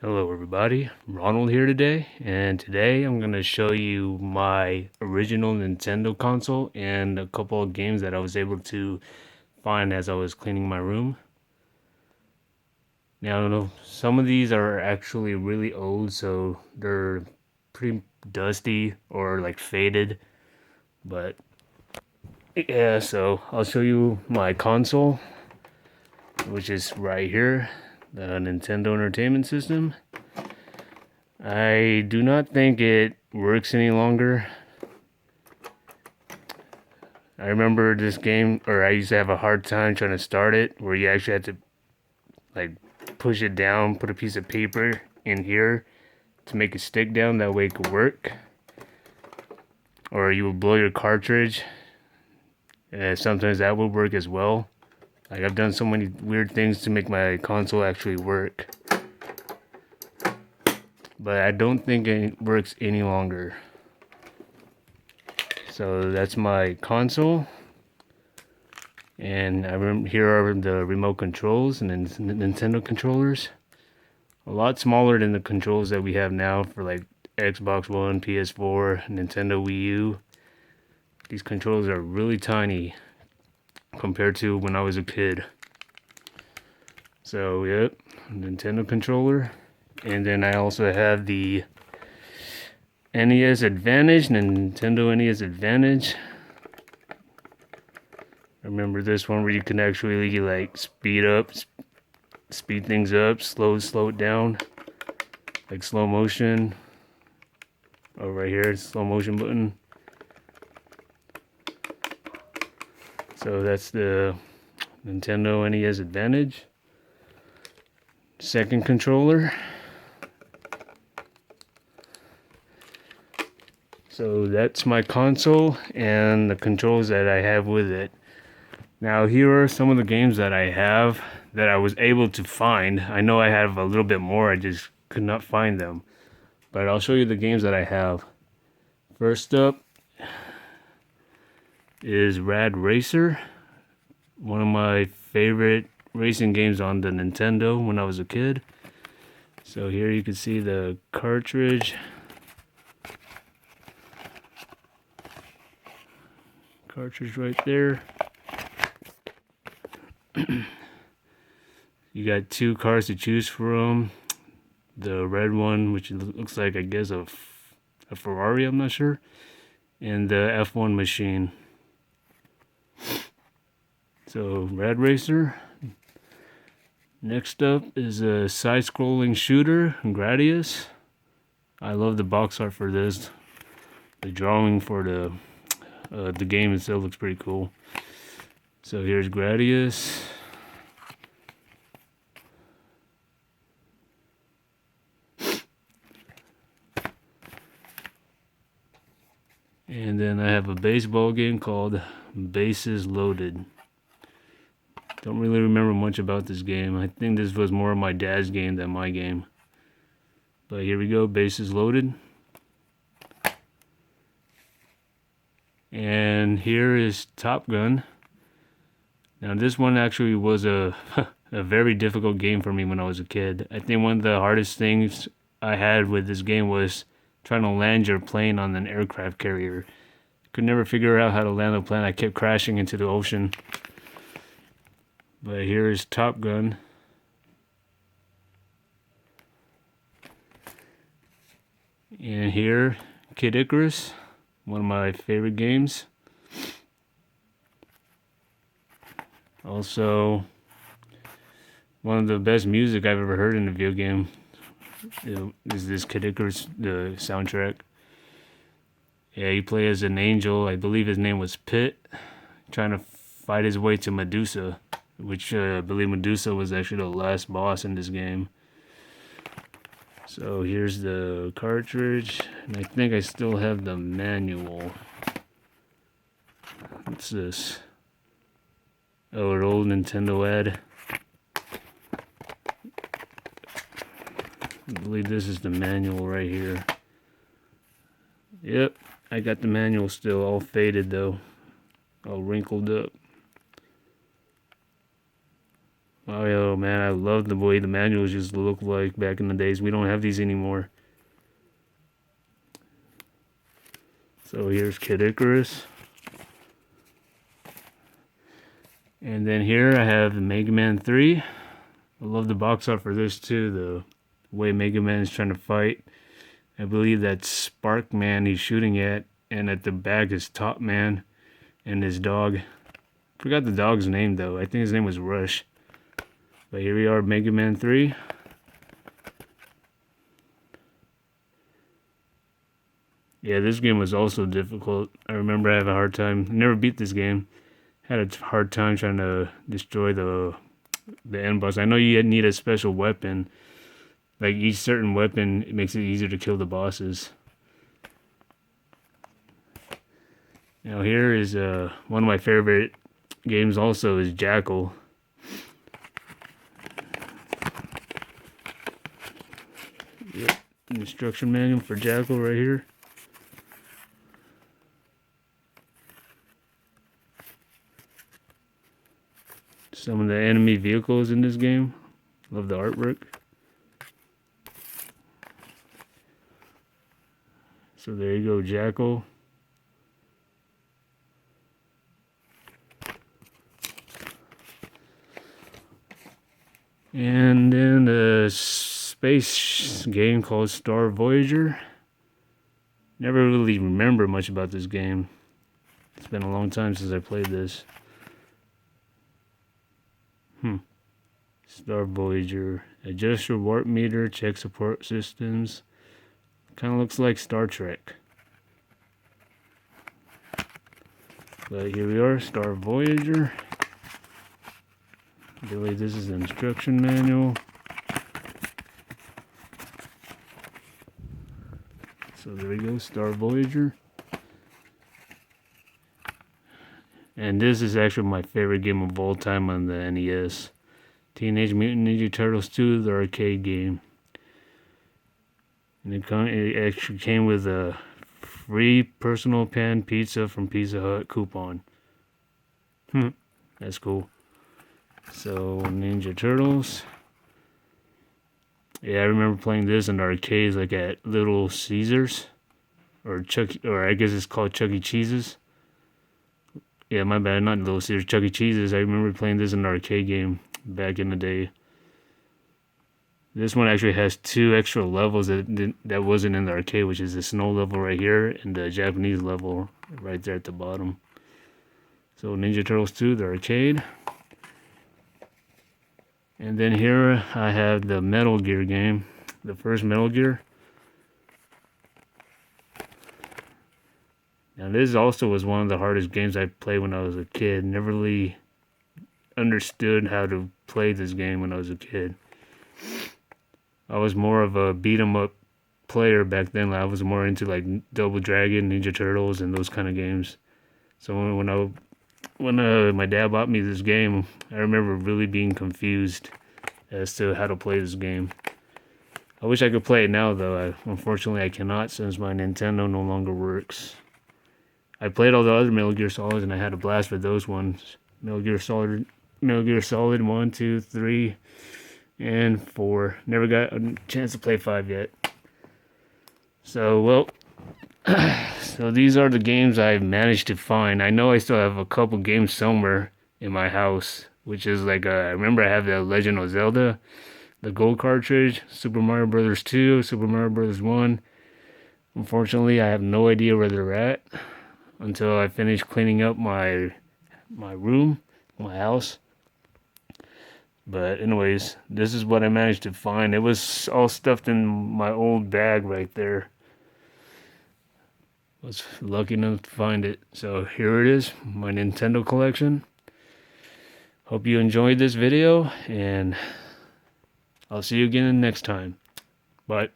Hello everybody, Ronald here today, and today I'm going to show you my original Nintendo console and a couple of games that I was able to find as I was cleaning my room. Now, some of these are actually really old, so they're pretty dusty or like faded, but yeah, so I'll show you my console, which is right here, the Nintendo Entertainment System. I do not think it works any longer. I remember this game, or I used to have a hard time trying to start it, where you actually had to like push it down, put a piece of paper in here to make it stick down, that way it could work. Or you would blow your cartridge, and sometimes that would work as well. Like I've done so many weird things to make my console actually work. But I don't think it works any longer. So that's my console. And here are the remote controls and then Nintendo controllers. A lot smaller than the controls that we have now for like Xbox One, PS4, Nintendo Wii U. These controls are really tiny compared to when I was a kid. So yep, Nintendo controller. And then I also have the NES Advantage, Nintendo NES Advantage. I remember this one where you can actually like speed things up, slow it down, like slow motion. Oh, right here, slow motion button. So that's the Nintendo NES Advantage. Second controller. So that's my console and the controls that I have with it. Now here are some of the games that I have that I was able to find. I know I have a little bit more, I just could not find them. But I'll show you the games that I have. First up is Rad Racer. One of my favorite racing games on the Nintendo when I was a kid. So here you can see the cartridge. Cartridge right there. You got two cars to choose from. The red one, which looks like, I guess, a Ferrari, I'm not sure. And the F1 machine. So, Rad Racer. Next up is a side-scrolling shooter, Gradius. I love the box art for this. The drawing for the game itself looks pretty cool. So here's Gradius. And then I have a baseball game called Bases Loaded. Don't really remember much about this game. I think this was more of my dad's game than my game. But here we go, Bases Loaded. And here is Top Gun. Now this one actually was a very difficult game for me when I was a kid. I think one of the hardest things I had with this game was trying to land your plane on an aircraft carrier. Could never figure out how to land the plane. I kept crashing into the ocean. But here is Top Gun. And here, Kid Icarus, one of my favorite games. Also, one of the best music I've ever heard in a video game is this Kid Icarus, the soundtrack. Yeah, you play as an angel. I believe his name was Pit, trying to fight his way to Medusa, which I believe Medusa was actually the last boss in this game. So here's the cartridge, and I think I still have the manual. What's this? Oh, an old Nintendo ad. I believe this is the manual right here. Yep, I got the manual still, all faded though, all wrinkled up. My man. I love the way the manuals used to look like back in the days. We don't have these anymore. So here's Kid Icarus. And then here I have the Mega Man 3. I love the box art for this too, the way Mega Man is trying to fight. I believe that's Spark Man he's shooting at, and at the back is Top Man and his dog. Forgot the dog's name though. I think his name was Rush. But here we are, Mega Man 3. Yeah, this game was also difficult. I remember I had a hard time. Never beat this game. Had a hard time trying to destroy the end boss. I know you need a special weapon. Like each certain weapon, it makes it easier to kill the bosses. Now here is one of my favorite games also is Jackal. Yep, instruction manual for Jackal right here. Some of the enemy vehicles in this game. Love the artwork. So there you go, Jackal. And then a space game called Star Voyager. Never really remember much about this game. It's been a long time since I played this. Star Voyager. Adjust your warp meter, check support systems. Kind of looks like Star Trek. But here we are, Star Voyager. I believe this is the instruction manual. So there we go, Star Voyager. And this is actually my favorite game of all time on the NES. Teenage Mutant Ninja Turtles 2, the arcade game. And it actually came with a free personal pan pizza from Pizza Hut coupon. That's cool. So, Ninja Turtles. Yeah, I remember playing this in the arcades, like at Little Caesars, or I guess it's called Chuck E. Cheese's. Yeah, my bad, not Little Caesars, Chuck E. Cheese's. I remember playing this in the arcade game back in the day. This one actually has 2 extra levels that wasn't in the arcade, which is the snow level right here and the Japanese level right there at the bottom. So Ninja Turtles 2, the arcade. And then here I have the Metal Gear game, the first Metal Gear. Now this also was one of the hardest games I played when I was a kid. Never really understood how to play this game when I was a kid. I was more of a beat 'em up player back then. I was more into like Double Dragon, Ninja Turtles, and those kind of games. So when my dad bought me this game, I remember really being confused as to how to play this game. I wish I could play it now though. Unfortunately I cannot since my Nintendo no longer works. I played all the other Metal Gear Solids and I had a blast with those ones. Metal Gear Solid 1, 2, 3, and 4. Never got a chance to play 5 yet. So, well, so these are the games I've managed to find. I know I still have a couple games somewhere in my house, which is like, I remember I have the Legend of Zelda, the gold cartridge, Super Mario Brothers 2, Super Mario Brothers 1. Unfortunately, I have no idea where they're at until I finish cleaning up my room, my house. But anyways, this is what I managed to find. It was all stuffed in my old bag right there. Was lucky enough to find it. So here it is, my Nintendo collection. Hope you enjoyed this video, and I'll see you again next time. Bye.